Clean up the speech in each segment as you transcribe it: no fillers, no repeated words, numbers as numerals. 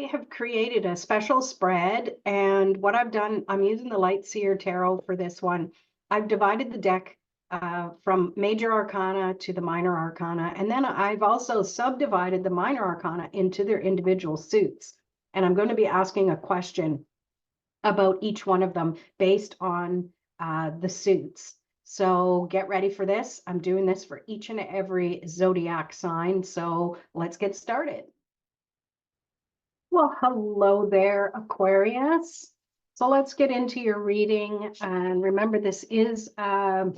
I have created a special spread, and what I've done, I'm using the Light Seer Tarot for this one. I've divided the deck from Major Arcana to the Minor Arcana, and then I've also subdivided the Minor Arcana into their individual suits. And I'm going to be asking a question about each one of them based on the suits. So get ready for this. I'm doing this for each and every zodiac sign. So let's get started. Well, hello there, Aquarius. So let's get into your reading. And remember, this is a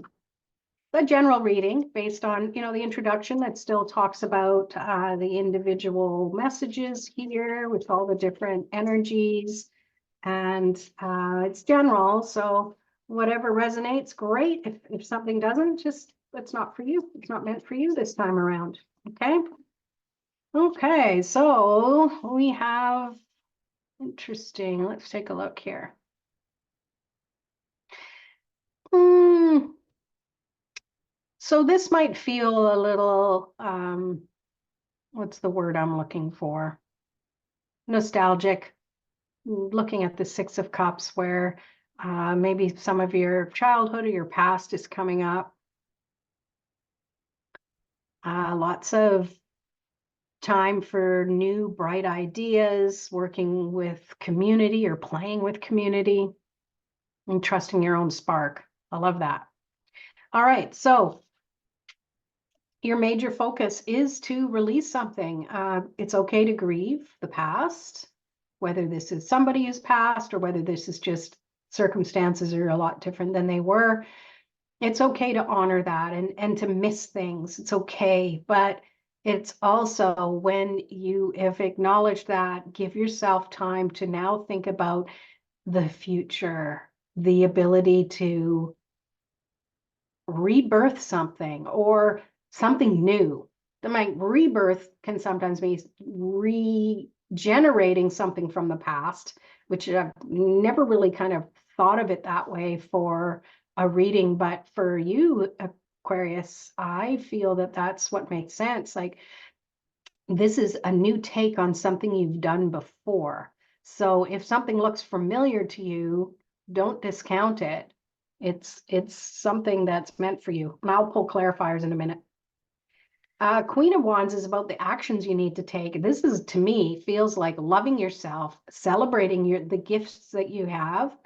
general reading based on, the introduction that still talks about the individual messages here with all the different energies. And it's general, so whatever resonates, great. If something doesn't, just it's not for you. It's not meant for you this time around. Okay. Okay, so we have interesting. Let's take a look here. So this might feel a little, what's the word I'm looking for? Nostalgic. Looking at the Six of Cups, where maybe some of your childhood or your past is coming up. Lots of time for new bright ideas, working with community or playing with community, and trusting your own spark. I love that. All right, so your major focus is to release something. It's okay to grieve the past, whether this is somebody who's passed or whether this is just circumstances are a lot different than they were. It's okay to honor that and to miss things. It's okay. But it's also when you have acknowledged that, give yourself time to now think about the future, the ability to rebirth something or something new. My rebirth can sometimes mean regenerating something from the past, which I've never really kind of thought of it that way for a reading. But for you, Aquarius, I feel that that's what makes sense. Like this is a new take on something you've done before. So if something looks familiar to you, don't discount it. It's something that's meant for you. And I'll pull clarifiers in a minute. Queen of Wands is about the actions you need to take. This is, to me, feels like loving yourself, celebrating the gifts that you have,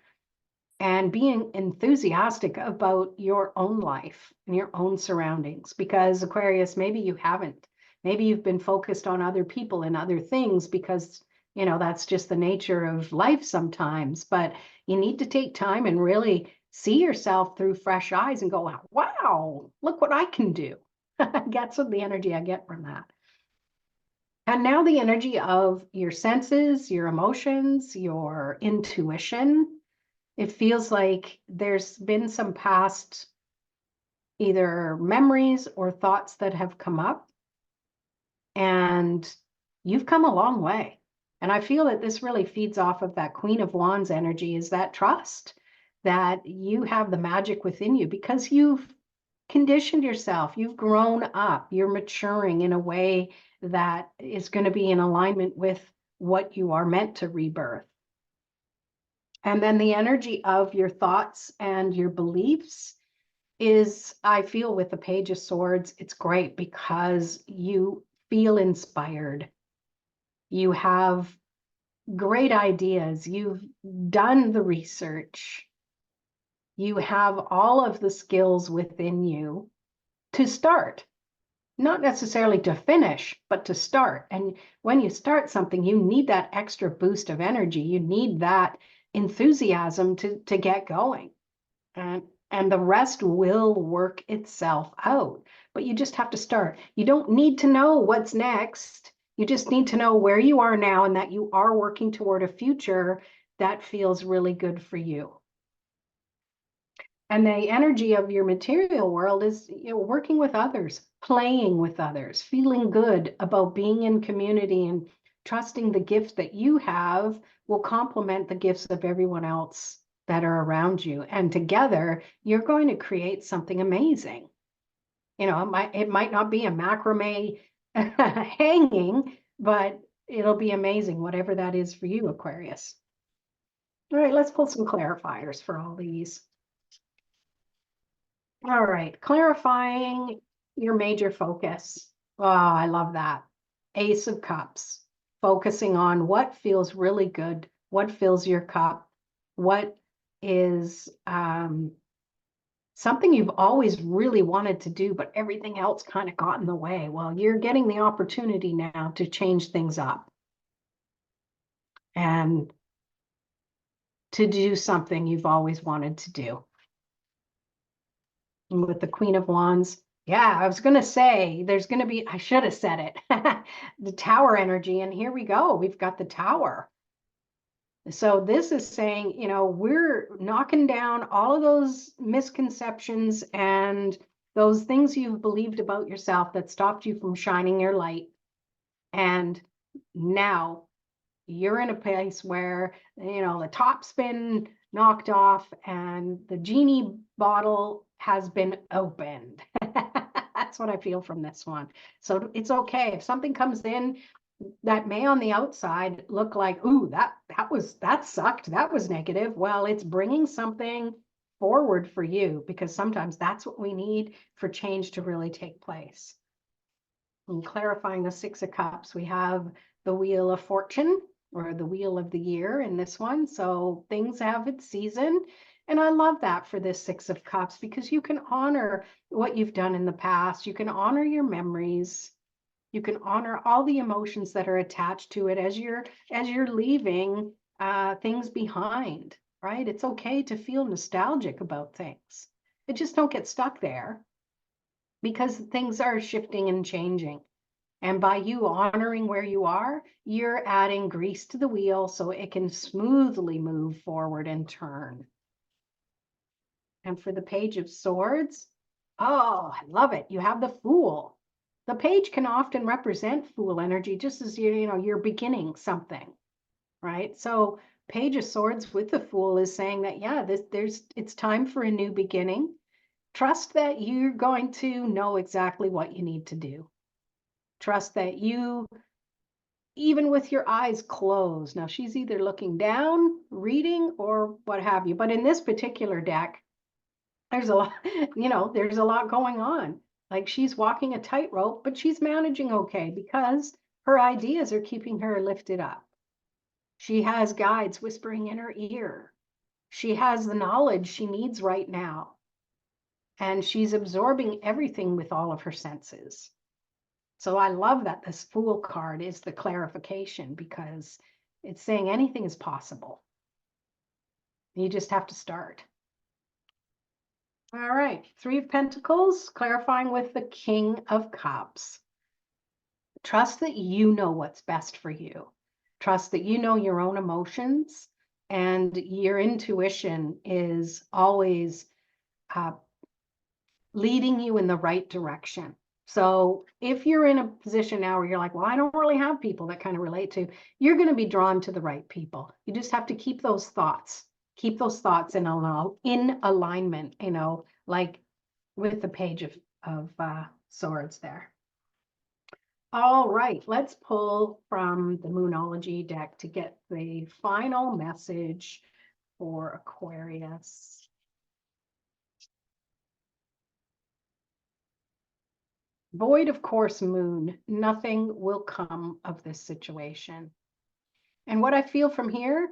and being enthusiastic about your own life and your own surroundings. Because Aquarius, maybe you haven't. Maybe you've been focused on other people and other things because, that's just the nature of life sometimes. But you need to take time and really see yourself through fresh eyes and go, wow, look what I can do. That's what the energy I get from that. And now the energy of your senses, your emotions, your intuition. It feels like there's been some past either memories or thoughts that have come up, and you've come a long way. And I feel that this really feeds off of that Queen of Wands energy, is that trust that you have the magic within you because you've conditioned yourself, you've grown up, you're maturing in a way that is going to be in alignment with what you are meant to rebirth. And then the energy of your thoughts and your beliefs is, I feel with the Page of Swords, it's great because you feel inspired. You have great ideas. You've done the research. You have all of the skills within you to start, not necessarily to finish, but to start. And when you start something, you need that extra boost of energy. You need that enthusiasm to get going. And the rest will work itself out. But you just have to start. You don't need to know what's next. You just need to know where you are now and that you are working toward a future that feels really good for you. And the energy of your material world is, working with others, playing with others, feeling good about being in community and trusting the gifts that you have will complement the gifts of everyone else that are around you. And together, you're going to create something amazing. It might not be a macrame hanging, but it'll be amazing, whatever that is for you, Aquarius. All right, let's pull some clarifiers for all these. All right, clarifying your major focus. Oh, I love that. Ace of Cups, focusing on what feels really good, what fills your cup, what is something you've always really wanted to do, but everything else kind of got in the way. Well, you're getting the opportunity now to change things up and to do something you've always wanted to do. And with the Queen of Wands, yeah, I was going to say there's going to be, I should have said it, the Tower energy. And here we go. We've got the Tower. So this is saying, you know, we're knocking down all of those misconceptions and those things you've believed about yourself that stopped you from shining your light. And now you're in a place where, you know, the top's been knocked off and the genie bottle has been opened. That's what I feel from this one. So it's okay if something comes in that may on the outside look like, ooh, that sucked, that was negative. Well, it's bringing something forward for you, because sometimes that's what we need for change to really take place. And clarifying the Six of Cups, we have the Wheel of Fortune, or the Wheel of the Year in this one. So things have its season. And I love that for this Six of Cups, because you can honor what you've done in the past. You can honor your memories. You can honor all the emotions that are attached to it as you're leaving things behind, right? It's okay to feel nostalgic about things. It just don't get stuck there, because things are shifting and changing. And by you honoring where you are, you're adding grease to the wheel so it can smoothly move forward and turn. And for the Page of Swords, oh, I love it. You have the Fool. The page can often represent Fool energy, just as you're beginning something, right? So Page of Swords with the Fool is saying that, yeah, it's time for a new beginning. Trust that you're going to know exactly what you need to do. Trust that you, even with your eyes closed, now she's either looking down, reading, or what have you. But in this particular deck, there's a lot, there's a lot going on. Like, she's walking a tightrope, but she's managing okay because her ideas are keeping her lifted up. She has guides whispering in her ear. She has the knowledge she needs right now. And she's absorbing everything with all of her senses. So I love that this Fool card is the clarification, because it's saying anything is possible. You just have to start. All right, Three of Pentacles, clarifying with the King of Cups. Trust that you know what's best for you. Trust that you know your own emotions, and your intuition is always leading you in the right direction. So if you're in a position now where you're like, well, I don't really have people that kind of relate to, you're going to be drawn to the right people. You just have to keep those thoughts in alignment, like with the Page of Swords there. All right, let's pull from the Moonology deck to get the final message for Aquarius. Void of course, Moon, nothing will come of this situation. And what I feel from here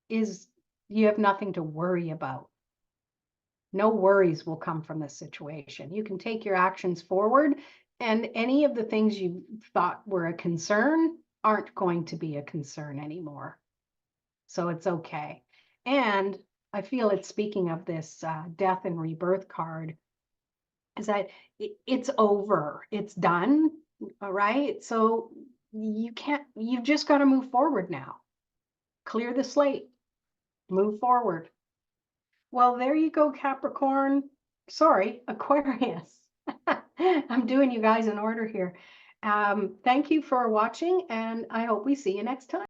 is you have nothing to worry about. No worries will come from this situation. You can take your actions forward, and any of the things you thought were a concern aren't going to be a concern anymore. So it's okay. And I feel it's speaking of this death and rebirth card, is that it's over, it's done, all right? So you've just got to move forward now. Clear the slate, move forward. Well, there you go, Capricorn. Sorry, Aquarius. I'm doing you guys in order here. Thank you for watching, and I hope we see you next time.